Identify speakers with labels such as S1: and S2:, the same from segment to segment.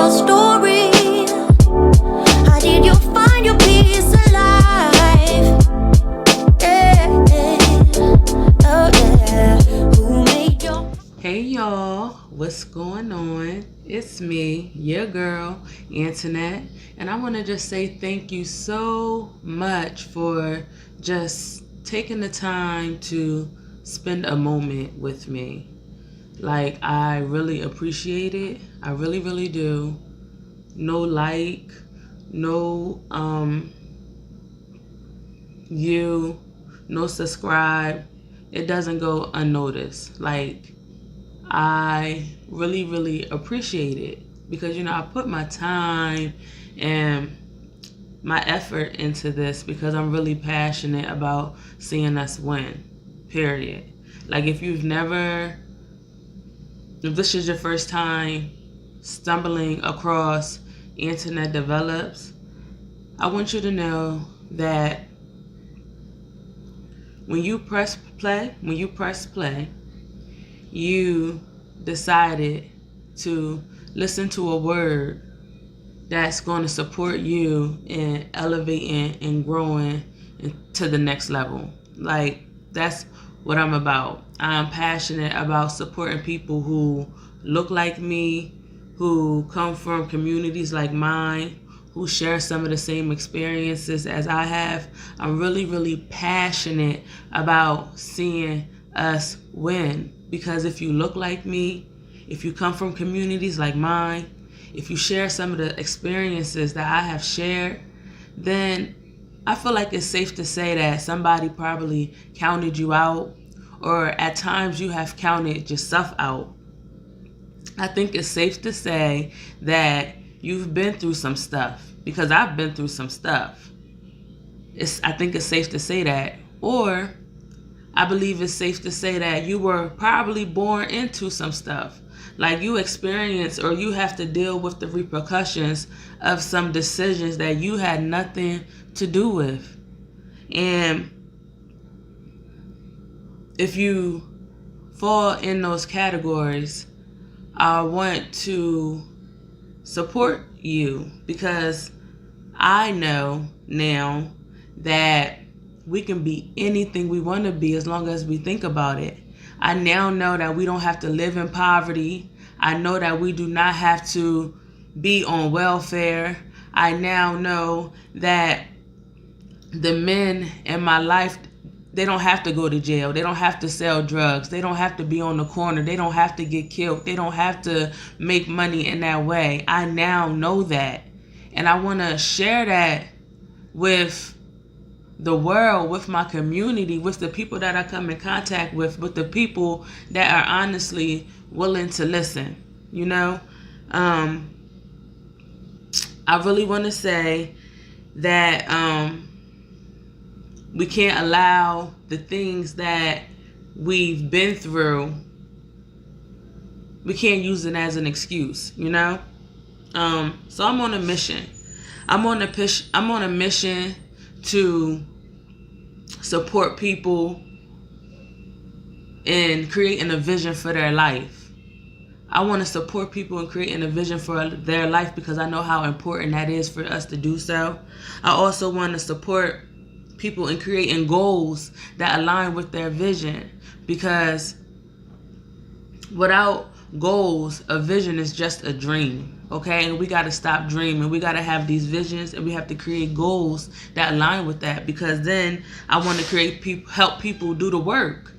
S1: your story? How did you find your peace of life? Yeah, oh yeah. Who made your...
S2: Hey y'all, what's going on? It's me, your girl, Antoinette, and I want to just say thank you so much for just taking the time to spend a moment with me. Like, I really appreciate it. I really, really do. No like, no no subscribe. It doesn't go unnoticed. Like, I really, really appreciate it because, I put my time and my effort into this because I'm really passionate about seeing us win, period. Like, if this is your first time stumbling across Internet Develops, I want you to know that when you press play, you decided to listen to a word that's going to support you in elevating and growing to the next level. Like, that's what I'm about. I'm passionate about supporting people who look like me, who come from communities like mine, who share some of the same experiences as I have. I'm really, really passionate about seeing us win. Because if you look like me, if you come from communities like mine, if you share some of the experiences that I have shared, then I feel like it's safe to say that somebody probably counted you out, or at times you have counted yourself out. I think it's safe to say that you've been through some stuff, because I've been through some stuff. I think it's safe to say that. Or I believe it's safe to say that you were probably born into some stuff. Like, you experience or you have to deal with the repercussions of some decisions that you had nothing to do with. And if you fall in those categories, I want to support you because I know now that we can be anything we want to be as long as we think about it. I now know that we don't have to live in poverty. I know that we do not have to be on welfare. I now know that the men in my life, they don't have to go to jail. They don't have to sell drugs. They don't have to be on the corner. They don't have to get killed. They don't have to make money in that way. I now know that. And I want to share that with the world, with my community, with the people that I come in contact with the people that are honestly willing to listen. I really want to say that we can't allow the things that we've been through, we can't use it as an excuse, So I'm on a mission. I'm on a mission to support people in creating a vision for their life. I want to support people in creating a vision for their life because I know how important that is for us to do so. I also want to support people in creating goals that align with their vision, because without goals, a vision is just a dream, okay? And we got to stop dreaming. We got to have these visions, and we have to create goals that align with that, because then I want to help people do the work.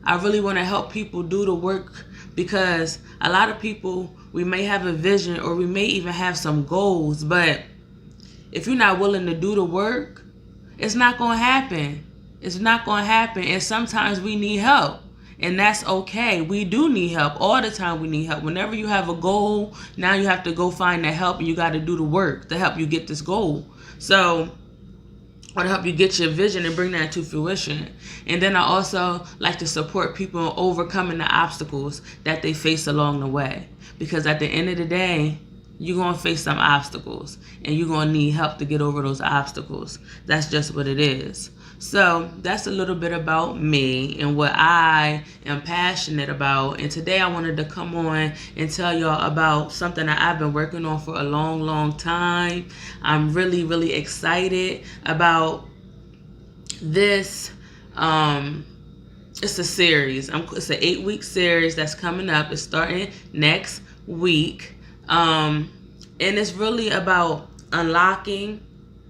S2: I really want to help people do the work, because a lot of people, we may have a vision or we may even have some goals, but if you're not willing to do the work, it's not going to happen. It's not going to happen. And sometimes we need help. And that's okay. We do need help. All the time we need help. Whenever you have a goal, now you have to go find that help, and you got to do the work to help you get this goal. So I want to help you get your vision and bring that to fruition. And then I also like to support people in overcoming the obstacles that they face along the way. Because at the end of the day, you're going to face some obstacles, and you're going to need help to get over those obstacles. That's just what it is. So that's a little bit about me and what I am passionate about. And today I wanted to come on and tell y'all about something that I've been working on for a long, long time. I'm really, really excited about this. It's a series. It's an 8-week series that's coming up. It's starting next week. And it's really about unlocking,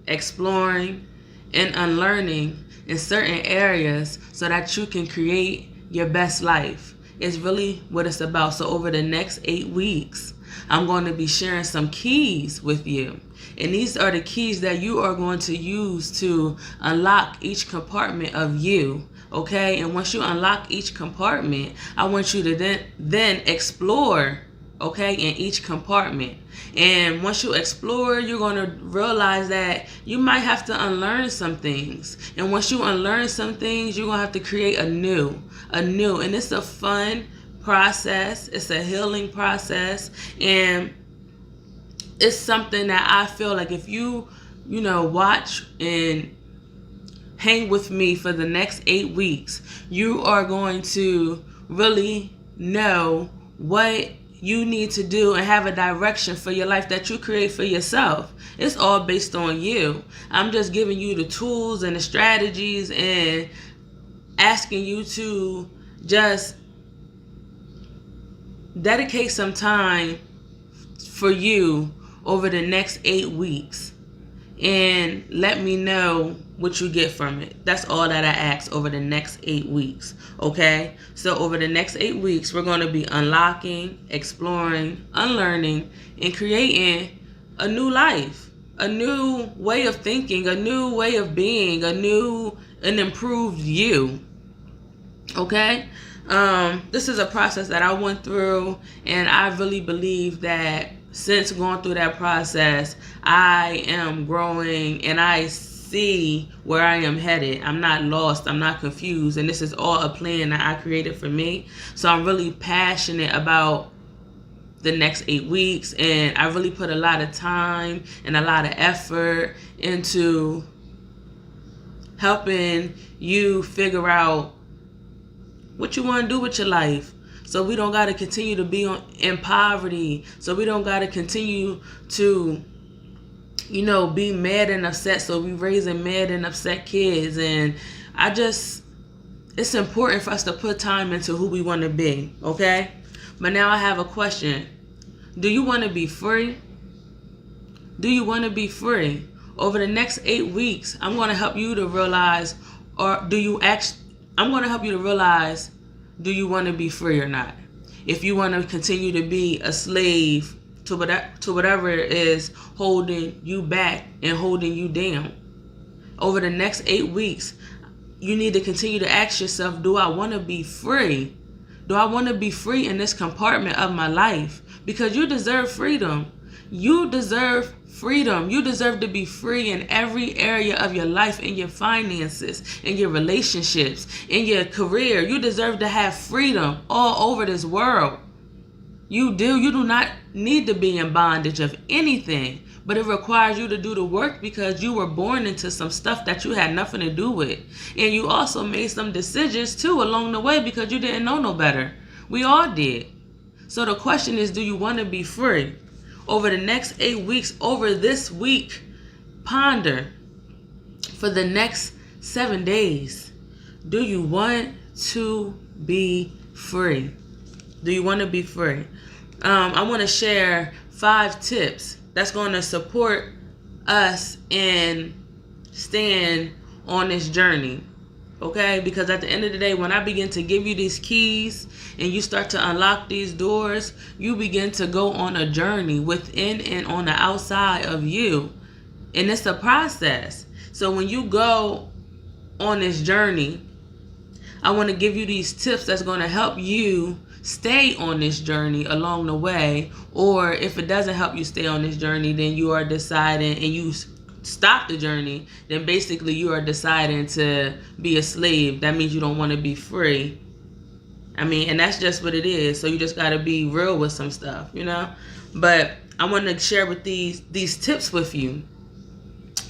S2: exploring, and unlearning in certain areas so that you can create your best life. It's really what it's about. So over the next 8 weeks, I'm going to be sharing some keys with you. And these are the keys that you are going to use to unlock each compartment of you. Okay? And once you unlock each compartment, I want you to then explore, okay, in each compartment. And once you explore, you're going to realize that you might have to unlearn some things. And once you unlearn some things, you're going to have to create a new. And it's a fun process. It's a healing process. And it's something that I feel like if you watch and hang with me for the next 8 weeks, you are going to really know what you need to do and have a direction for your life that you create for yourself. It's all based on you. I'm just giving you the tools and the strategies and asking you to just dedicate some time for you over the next 8 weeks and let me know what you get from it. That's all that I ask over the next 8 weeks. Okay? So over the next 8 weeks, we're going to be unlocking, exploring, unlearning, and creating a new life, a new way of thinking, a new way of being, an improved you. Okay? This is a process that I went through, and I really believe that since going through that process, I am growing and I see where I am headed. I'm not lost. I'm not confused. And this is all a plan that I created for me. So I'm really passionate about the next 8 weeks. And I really put a lot of time and a lot of effort into helping you figure out what you want to do with your life. So we don't got to continue to be in poverty. So we don't got to continue to, be mad and upset. So we raising mad and upset kids. And it's important for us to put time into who we want to be. Okay? But now I have a question. Do you want to be free? Do you want to be free? Over the next 8 weeks, I'm going to help you to realize, I'm going to help you to realize, do you want to be free or not? If you want to continue to be a slave to whatever is holding you back and holding you down. Over the next 8 weeks, you need to continue to ask yourself, do I want to be free? Do I want to be free in this compartment of my life? Because you deserve freedom. You deserve freedom. You deserve to be free in every area of your life, in your finances, in your relationships, in your career. You deserve to have freedom all over this world. You do. You do not need to be in bondage of anything, but it requires you to do the work because you were born into some stuff that you had nothing to do with. And you also made some decisions too along the way because you didn't know no better. We all did. So the question is, do you want to be free? Over the next 8 weeks, over this week, ponder for the next 7 days. Do you want to be free? Do you want to be free? I want to share 5 tips that's going to support us in staying on this journey. Okay? Because at the end of the day, when I begin to give you these keys and you start to unlock these doors, you begin to go on a journey within and on the outside of you. And it's a process. So when you go on this journey, I want to give you these tips that's going to help you stay on this journey along the way. Or if it doesn't help you stay on this journey, then you are deciding and you stop the journey, then basically you are deciding to be a slave. That means you don't want to be free. And that's just what it is. So you just got to be real with some stuff, But I want to share with these tips with you.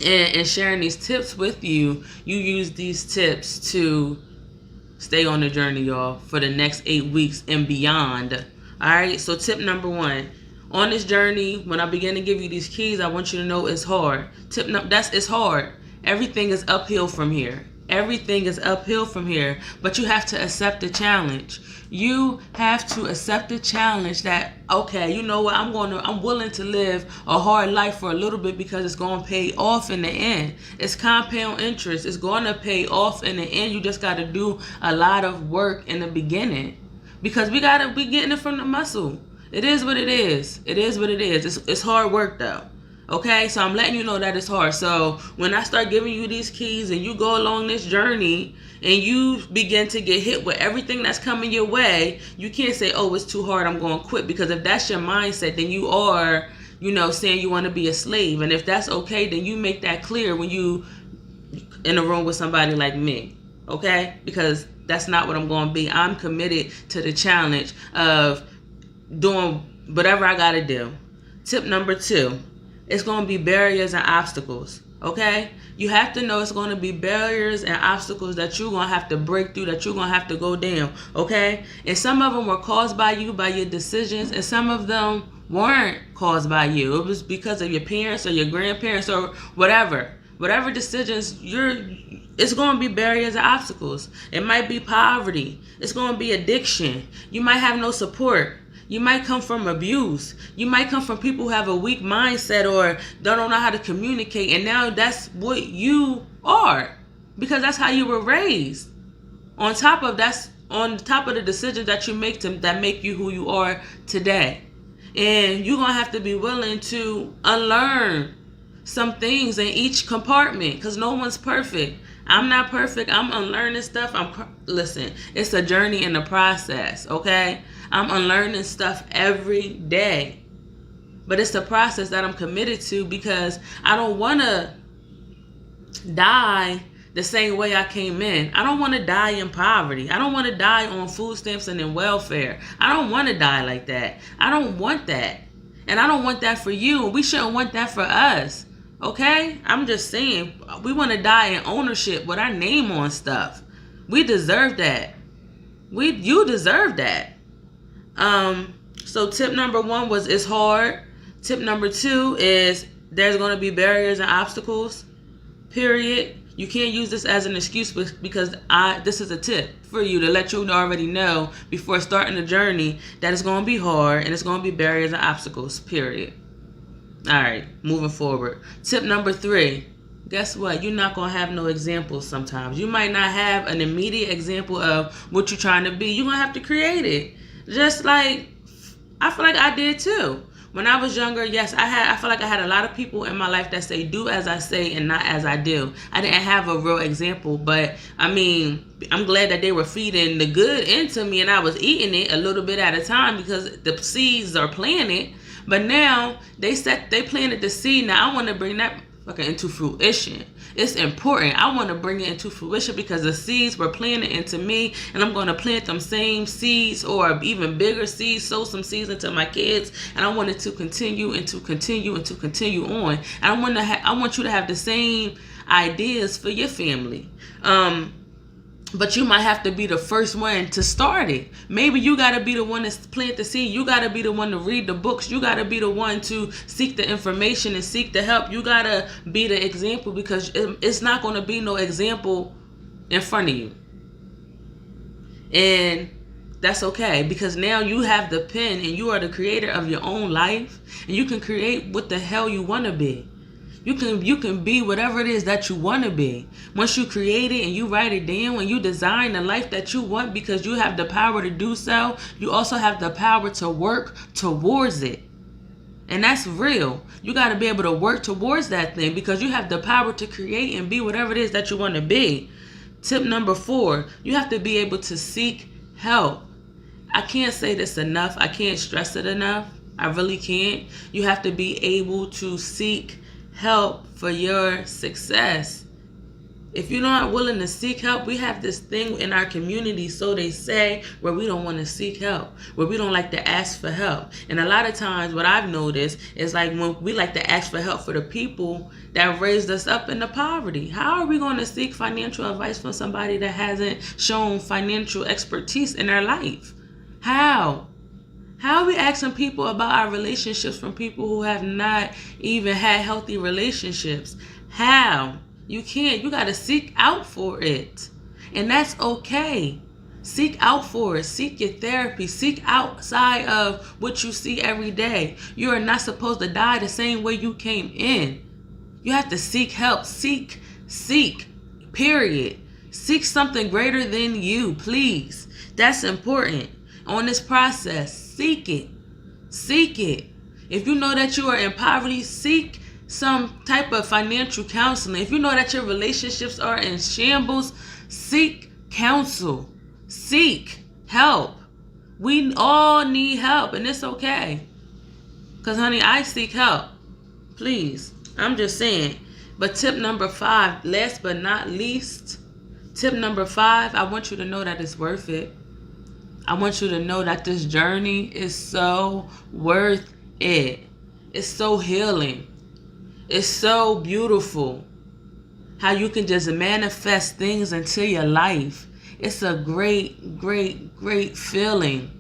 S2: And sharing these tips with you, you use these tips to stay on the journey, y'all, for the next 8 weeks and beyond. All right. So tip number 1, on this journey, when I begin to give you these keys, I want you to know it's hard. It's hard. Everything is uphill from here. Everything is uphill from here, but you have to accept the challenge. You have to accept the challenge that, okay, you know what, I'm willing to live a hard life for a little bit because it's going to pay off in the end. It's compound interest. It's going to pay off in the end. You just got to do a lot of work in the beginning because we getting it from the muscle. It is what it is. It is what it is. It's hard work though. Okay, so I'm letting you know that it's hard. So when I start giving you these keys and you go along this journey and you begin to get hit with everything that's coming your way, you can't say, oh, it's too hard, I'm going to quit. Because if that's your mindset, then you are, saying you want to be a slave. And if that's okay, then you make that clear when you in a room with somebody like me. Okay, because that's not what I'm going to be. I'm committed to the challenge of doing whatever I got to do. Tip number 2. It's going to be barriers and obstacles, okay? You have to know it's going to be barriers and obstacles that you're going to have to break through, that you're going to have to go down, okay? And some of them were caused by you, by your decisions, and some of them weren't caused by you. It was because of your parents or your grandparents or whatever. Whatever decisions it's going to be barriers and obstacles. It might be poverty. It's going to be addiction. You might have no support. You might come from abuse. You might come from people who have a weak mindset or don't know how to communicate. And now that's what you are because that's how you were raised. On top of the decisions that you make that make you who you are today. And you're going to have to be willing to unlearn some things in each compartment because no one's perfect. I'm not perfect. I'm unlearning stuff. Listen, it's a journey in the process, okay? I'm unlearning stuff every day. But it's a process that I'm committed to because I don't want to die the same way I came in. I don't want to die in poverty. I don't want to die on food stamps and in welfare. I don't want to die like that. I don't want that. And I don't want that for you. We shouldn't want that for us. Okay? I'm just saying, we want to die in ownership with our name on stuff. We deserve that. You deserve that. So tip number 1 was it's hard. Tip number 2 is there's going to be barriers and obstacles. Period. You can't use this as an excuse because this is a tip for you to let you already know before starting the journey that it's going to be hard and it's going to be barriers and obstacles. Period. All right, moving forward. Tip number 3. Guess what? You're not going to have no examples sometimes. You might not have an immediate example of what you're trying to be. You're going to have to create it. Just like I feel like I did too. When I was younger, yes, I feel like I had a lot of people in my life that say do as I say and not as I do. I didn't have a real example, but I mean, I'm glad that they were feeding the good into me and I was eating it a little bit at a time because the seeds are planted. But now they planted the seed. Now I want to bring that into fruition. It's important. I want to bring it into fruition because the seeds were planted into me, and I'm going to plant them same seeds or even bigger seeds, sow some seeds into my kids, and I want it to continue and to continue and to continue on. And I want you to have the same ideas for your family. But you might have to be the first one to start it. Maybe you got to be the one to plant the seed. You got to be the one to read the books. You got to be the one to seek the information and seek the help. You got to be the example because it's not going to be no example in front of you. And that's okay because now you have the pen and you are the creator of your own life and you can create what the hell you want to be. You can be whatever it is that you want to be. Once you create it and you write it down, when you design the life that you want because you have the power to do so, you also have the power to work towards it. And that's real. You got to be able to work towards that thing because you have the power to create and be whatever it is that you want to be. Tip number 4, you have to be able to seek help. I can't say this enough. I can't stress it enough. I really can't. You have to be able to seek help for your success. If you're not willing to seek help, we have this thing in our community, so they say, where we don't want to seek help, where we don't like to ask for help. And a lot of times what I've noticed is like when we like to ask for help for the people that raised us up into poverty. How are we going to seek financial advice from somebody that hasn't shown financial expertise in their life? How? How are we asking people about our relationships from people who have not even had healthy relationships? How? You can't. You got to seek out for it. And that's okay. Seek out for it. Seek your therapy. Seek outside of what you see every day. You are not supposed to die the same way you came in. You have to seek help. Seek, period. Seek something greater than you, please. That's important. On this process, seek it. Seek it. If you know that you are in poverty, seek some type of financial counseling. If you know that your relationships are in shambles, seek counsel. Seek help. We all need help, and it's okay. Because, honey, I seek help. Please. I'm just saying. But tip number 5, last but not least, tip number 5, I want you to know that it's worth it. I want you to know that this journey is so worth it. It's so healing. It's so beautiful how you can just manifest things into your life. It's a great, great, great feeling.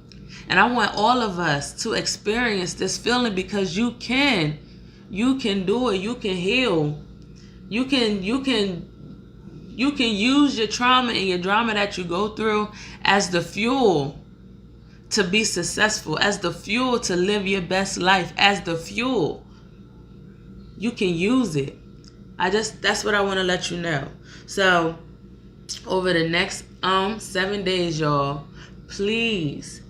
S2: And I want all of us to experience this feeling, because you can. You can do it. You can heal. You can use your trauma and your drama that you go through as the fuel to be successful, as the fuel to live your best life, as the fuel. You can use it. That's what I want to let you know. So over the next 7 days, y'all, please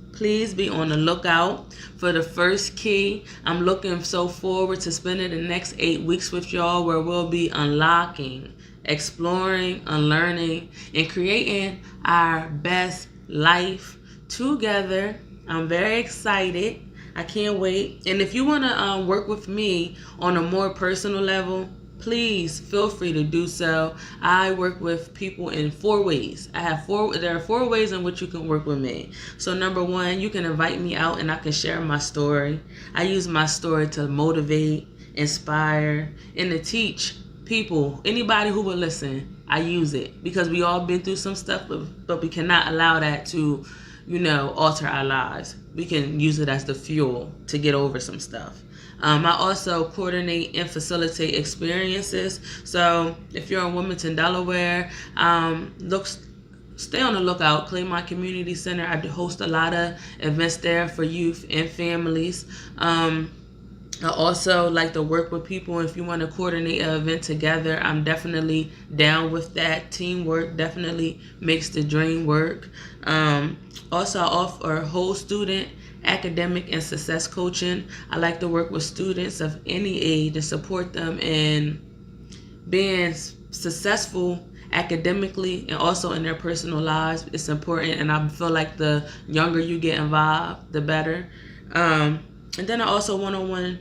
S2: be on the lookout for the first key. I'm looking so forward to spending the next 8 weeks with y'all, where we'll be unlocking, exploring, unlearning, and creating our best life together. I'm very excited. I can't wait. And if you want to work with me on a more personal level, please feel free to do so. I work with people in 4 ways. There are 4 ways in which you can work with me. So number 1, you can invite me out and I can share my story. I use my story to motivate, inspire, and to teach people, anybody who will listen. I use it because we all been through some stuff, but we cannot allow that to, alter our lives. We can use it as the fuel to get over some stuff. I also coordinate and facilitate experiences. So if you're in Wilmington, Delaware, stay on the lookout. Claymont Community Center. I host a lot of events there for youth and families. I also like to work with people. If you want to coordinate an event together, I'm definitely down with that. Teamwork definitely makes the dream work. Also, I offer whole student academic and success coaching. I like to work with students of any age and support them in being successful academically and also in their personal lives. It's important, and I feel like the younger you get involved, the better. And then I also one-on-one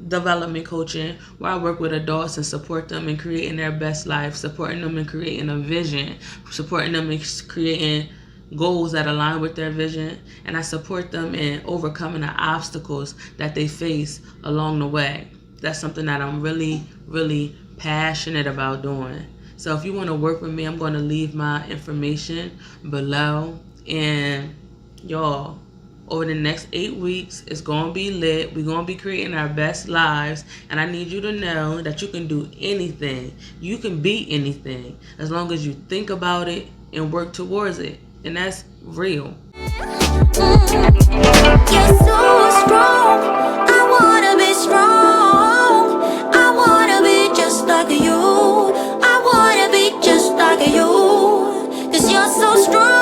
S2: development coaching, where I work with adults and support them in creating their best life, supporting them in creating a vision, supporting them in creating goals that align with their vision, and I support them in overcoming the obstacles that they face along the way. That's something that I'm really, really passionate about doing. So if you want to work with me, I'm going to leave my information below. And y'all, over the next 8 weeks, it's going to be lit. We're going to be creating our best lives. And I need you to know that you can do anything. You can be anything as long as you think about it and work towards it. And that's real.
S1: You're so strong. I wanna be strong. I wanna be just like you. I wanna be just like you. 'Cause you're so strong.